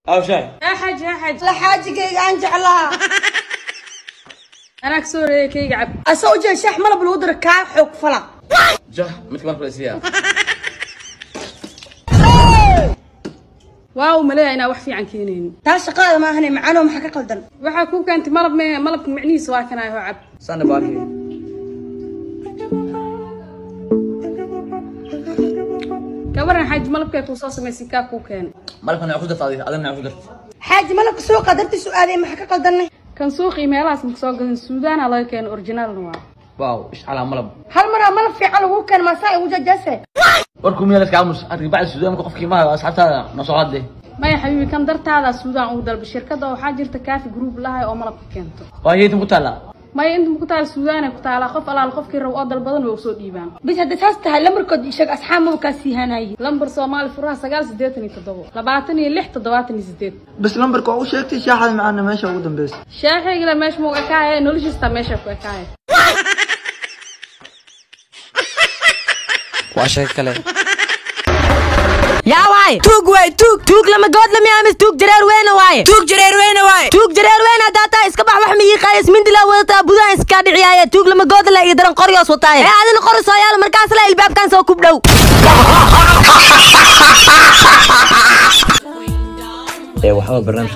أو شاي يا حاج يا حاج لا حاجة كيك أنجعلها أنا كسوري كيك عب أسوي شح ملا بالودر كاحك فلا جه مثل ما في الأسياء واو ملاينا wax fiican keeneen taa shaqada ma ahane macano maxaa ka qaldan waxa ku keentay malabka macnihiisa waa kana oo cab سنة باقي kabaran xaj malabka ku soo sameeyay ka ku keen مالك أنا أخذ فاضي أنا أخذ xaaji malabka soo qadarti su'aalay maxaa ka qaldan kan suuq iimaylaas ma soo gadan Suudaan ala keen original waa واو إيش على ملب hal mar malab fiican lagu keen ma saa ugu jajase وركم يلا كعمس أرجع بعد السودان ممكن أفكي معه أصحابها نصعد ده ما يا حبيبي kan dartaada Suudaan ugu dalba shirkada waxa jirta kaafi group lahay oo malabka keento وهي تبغى تلا ما inta ku taal Suudaan ku taala qof alaal qofkii rabo oo dal badan oo soo dhiibaan bis hadda taas tahay lambarkood ishag asxaab ma ka siihanay lambar Soomaali furaha 987 26 بس لمبرك أو شيء شاحن معنا ماشي أقول بس shaaxiga meesh mo ka kaay noloshista meesha ku kaay وأشياء كله يا واي توق لما قود لم يامس توق جرير وين واي توق جرير وين داتا اسك بخ wax mii qays min dila wada budan iska dhiciyaaya توق lama قود la idaran qoryoos wataay ee adina qorsoyaal markaas la ilbaabkan soo kubdhow إيه وحاول برنامج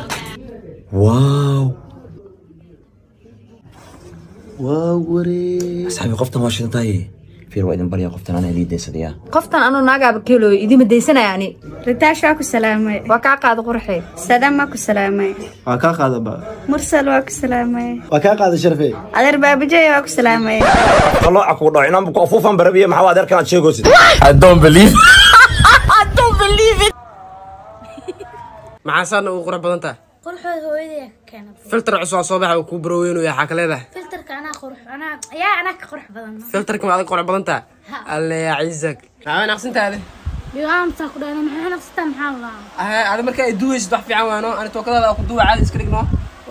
واو وري أصحابي قفتنا ماشي تاي في رويد بريا قفتنا أنا اللي ديس ديا qoftan anu naagaaba keelo idima deysanayani ritaasha ku salaamay waa ka qaad qurxay sadama ku salaamay وكا قاعدة بقى mursal waa ku salaamay وكا قاعدة شرفي adeer baabajay waa ku salaamay الله أكو ضاع إنهم بكفوفا بربيه مع هذا كانت شيء قصدي I don't believe maxaa san ugu qurux badan tahay qurxood hooyaday ka keenay filter cusub soo baxay ku barweyn oo yahay kaleedahay filterka ana ka qurux badan filterka ma aad qurux badan tahay alla ya ciizak aa naqsintaade bilaanta ku dhaana maxay nafsatan maxaa la aad marka ay duwaysid wax fiican waano aan tookadaada ku duwa caadi iska dhigno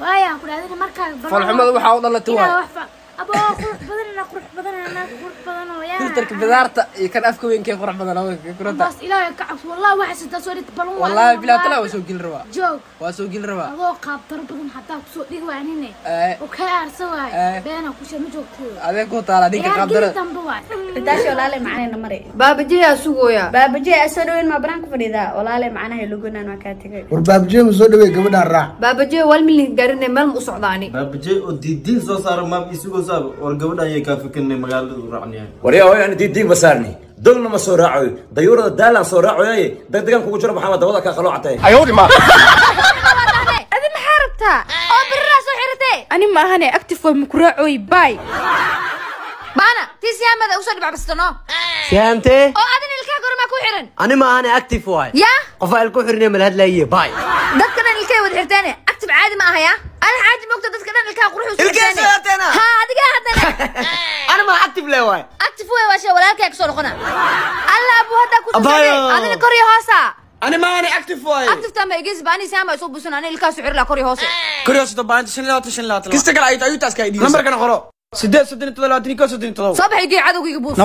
waaya ku dhaadina marka falxumada waxa uu dhalatay waa abo qurux badan oo yaa filterka bidaarta iyo kan afka weyn kee qurux badan oo kuranta bas ilaahay ka cabs wallahi waxa sida soo dhig balon wallahi bila tala waa soo gil rabaa joog waa soo gil rabaa adoo qaab tar badan hataa ku soo dhig waanine oo ka arsa waay beena ku shama joogto adee ku taala dinka qabdara ritaasha walaale macnaheena maray baabajay sugooya baabajay asoo dhaweyn ma baraan ku fadhiida walaale macnaha lugunaan waa ka tagay وربابجي مسود بي قبل الراح baabajay wal milin gaarine meel u socdaani بابجي وديدين سو صار ما بيسوق صار ورقبل أي كافكني مقالة رعني وريا هاي أنا دي بسارني دولنا ما سراعي ديورة دالا سراعي دقدقان كوجو جرب محمد وضع كخلوع عتاي أيوة ما adin xarabta oo birra soo xiratay ani ma ahane active way mukuraacoy bay baana tiisiyamada u soo dhibac bastano فهمتي oo adin ilka gorma ku xiran أنا ما أنا أكتف واي ya قفال كحرني من هاللاية باي dadka dhan ilka wad xirtaane active caadi ma aha ya ana caadi moogta dadka dhan ilka qurux u إلكي سيرتنا ha adiga hadana أنا ما أكتف لا واي active way waa shay walaalkay soo noqona alla abu hada ku Abayo. soo adina koriyo hoosa أنا ما أنا أكتف واي active tama igis baani sama soo busan ana ilka soo xir la koriyo hoose كريوس طبعا تشن لا kista kale ay taas ka idin نمبر كان خرو سديت سدين تلاتين كوس سدين تلو soo baxay gii cadowgiga buus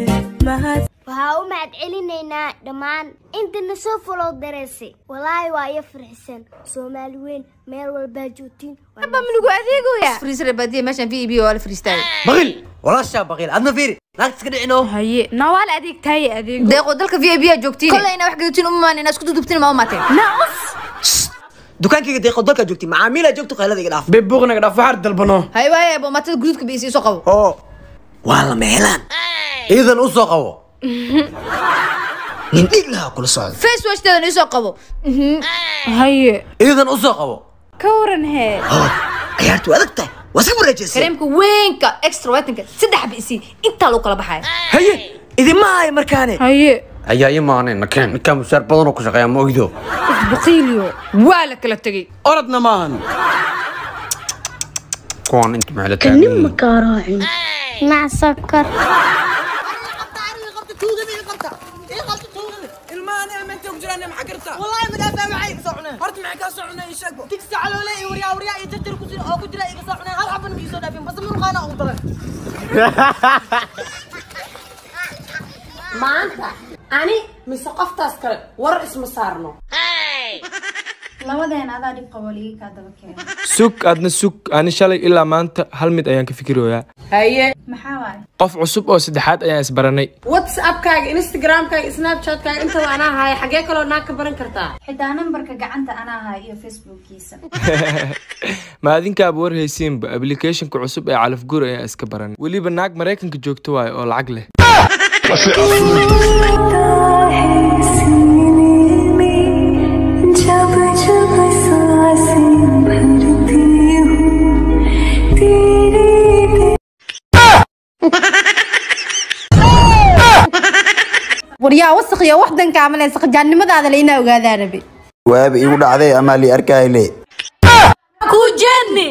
waxaa u mahad celinaynaa dhammaan intana soo follow dareysay walaahi waa iyo farxsan Soomaali weyn meel walba joogtiin aba minugu adeegoya friisre badiye meeshan VB wala friistay بغيل ولا الشاب بغيل عندنا فيري لا تسكت عنه haye nawaal adeeg taay adeeg deeqo dalka VB joogtiin kollayna wax gadutin uma inaa isku dudubtin ma umaateen دكانك دقيقة ضلك جوكتي مع عميلة جوكتو خيالة دي قداف beebugna gadaaf waxaad dalbano hay waaye bo matada gududka biisi soo qabo أوه والله مهلان إذا أسوقه نديك لها كل صعد face wash tada soo qabo haye إذا أسوقه ka waran hee عيارتو أدكتي واسيبو رجيسي kareemka weynka extra whitening saddex biisi inta loo kala baxay هيا إذا ما هاي مركاني haye أي ما كان مشار بدون وكش قيام موجودو baqiiliyo waa la kala tagay orodna maahan كون أنت معلتها كنم مكاراعين مع سكر المانع من توك جراني مع كرتا والله ما دافع معي صعنا هرت معك صعنا يشقوا تكسع على وريا يتتر كسر او كدرا يصعنا هل عبن بيسو دافين بس من قانا وطلع ما انت اني من ثقافتاس كره ور اسم صارنو labadeena adaa dhib qabo ligi ka daba keen sug adna sug ani shalay ilaa maanta hal mid ayaan ka fikirooyaa haye maxaa waay qof cusub oo saddexaad ayaan isbaranay whatsapp-kaaga instagram-kaaga snapchat-kaaga intaba anaa haaya xagee kaloo naag ka baran kartaa xitaa nambarka gacanta anaa ahaa iyo facebookkiisa ma adinkaaba war haysiinba applicationka cusub ee calafguur ayaan iska baranay weliba naag maraykanka joogto waayo oo lacag leh waryaa wasakhiyo waxdanka amalaysa qajaannimadaada la inaa ogaadaa rabi waaba igu dhacday ama li arkayle ku jeedni